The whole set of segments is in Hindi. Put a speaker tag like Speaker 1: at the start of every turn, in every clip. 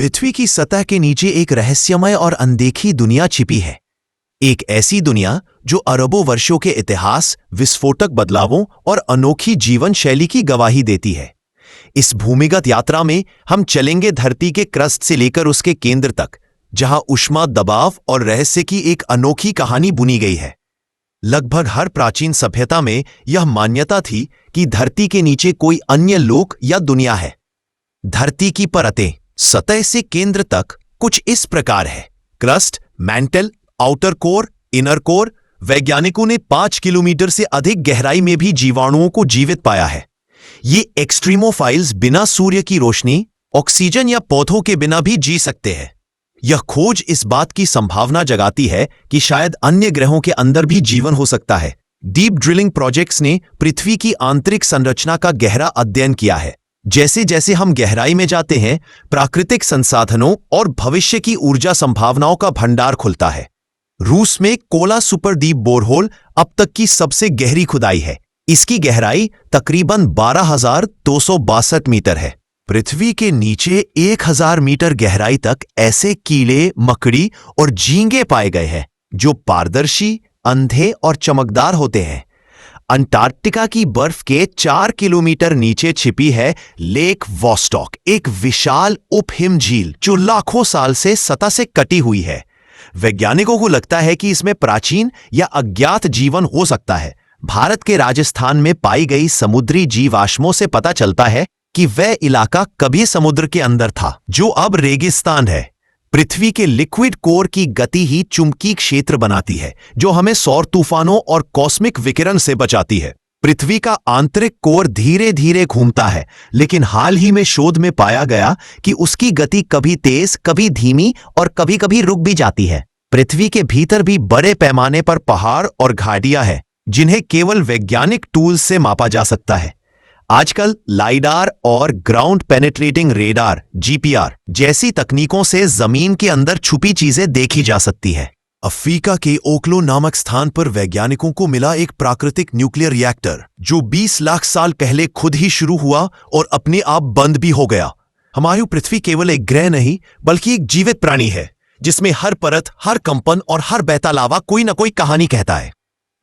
Speaker 1: पृथ्वी की सतह के नीचे एक रहस्यमय और अनदेखी दुनिया छिपी है। एक ऐसी दुनिया जो अरबों वर्षों के इतिहास, विस्फोटक बदलावों और अनोखी जीवन शैली की गवाही देती है। इस भूमिगत यात्रा में हम चलेंगे धरती के क्रस्ट से लेकर उसके केंद्र तक, जहां ऊष्मा, दबाव और रहस्य की एक अनोखी कहानी बुनी गई है। लगभग हर प्राचीन सभ्यता में यह मान्यता थी कि धरती के नीचे कोई अन्य लोक या दुनिया है। धरती की परतें सतह से केंद्र तक कुछ इस प्रकार है: crust, mantle, outer core, inner core. वैज्ञानिकों ने 5 किलोमीटर से अधिक गहराई में भी जीवाणुओं को जीवित पाया है। ये एक्सट्रीमोफाइल्स बिना सूर्य की रोशनी, ऑक्सीजन या पौधों के बिना भी जी सकते हैं। यह खोज इस बात की संभावना जगाती है कि शायद अन्य ग्रहों के अंदर भी जीवन हो सकता है। डीप ड्रिलिंग प्रोजेक्ट्स ने पृथ्वी की आंतरिक संरचना का गहरा अध्ययन किया है। जैसे जैसे हम गहराई में जाते हैं, प्राकृतिक संसाधनों और भविष्य की ऊर्जा संभावनाओं का भंडार खुलता है। रूस में कोला सुपर डीप बोरहोल अब तक की सबसे गहरी खुदाई है। इसकी गहराई तकरीबन 12,262 मीटर है। पृथ्वी के नीचे 1,000 मीटर गहराई तक ऐसे कीड़े, मकड़ी और झींगे पाए गए हैं जो पारदर्शी, अंधे और चमकदार होते हैं। अंटार्कटिका की बर्फ के 4 किलोमीटर नीचे छिपी है लेक वॉस्टॉक, एक विशाल उपहिम झील जो लाखों साल से सतह से कटी हुई है। वैज्ञानिकों को लगता है कि इसमें प्राचीन या अज्ञात जीवन हो सकता है। भारत के राजस्थान में पाई गई समुद्री जीवाश्मों से पता चलता है कि वह इलाका कभी समुद्र के अंदर था, जो अब रेगिस्तान है। पृथ्वी के लिक्विड कोर की गति ही चुंबकीय क्षेत्र बनाती है, जो हमें सौर तूफानों और कॉस्मिक विकिरण से बचाती है। पृथ्वी का आंतरिक कोर धीरे धीरे घूमता है, लेकिन हाल ही में शोध में पाया गया कि उसकी गति कभी तेज, कभी धीमी और कभी कभी रुक भी जाती है। पृथ्वी के भीतर भी बड़े पैमाने पर पहाड़ और घाटियां हैं, जिन्हें केवल वैज्ञानिक टूल्स से मापा जा सकता है। आजकल लाइडार और ग्राउंड पेनेट्रेटिंग रेडार (जीपीआर) जैसी तकनीकों से जमीन के अंदर छुपी चीजें देखी जा सकती है। अफ्रीका के ओक्लो नामक स्थान पर वैज्ञानिकों को मिला एक प्राकृतिक न्यूक्लियर रिएक्टर, जो 20 लाख साल पहले खुद ही शुरू हुआ और अपने आप बंद भी हो गया। हमारी पृथ्वी केवल एक ग्रह नहीं, बल्कि एक जीवित प्राणी है, जिसमें हर परत, हर कंपन और हर बहता लावा कोई न कोई कहानी कहता है।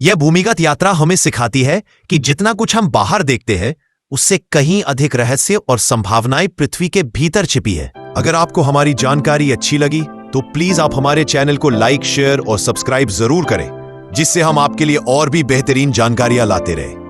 Speaker 1: यह भूमिगत यात्रा हमें सिखाती है कि जितना कुछ हम बाहर देखते हैं, उससे कहीं अधिक रहस्य और संभावनाएं पृथ्वी के भीतर छिपी है। अगर आपको हमारी जानकारी अच्छी लगी तो प्लीज आप हमारे चैनल को लाइक, शेयर और सब्सक्राइब जरूर करें, जिससे हम आपके लिए और भी बेहतरीन जानकारियां लाते रहें।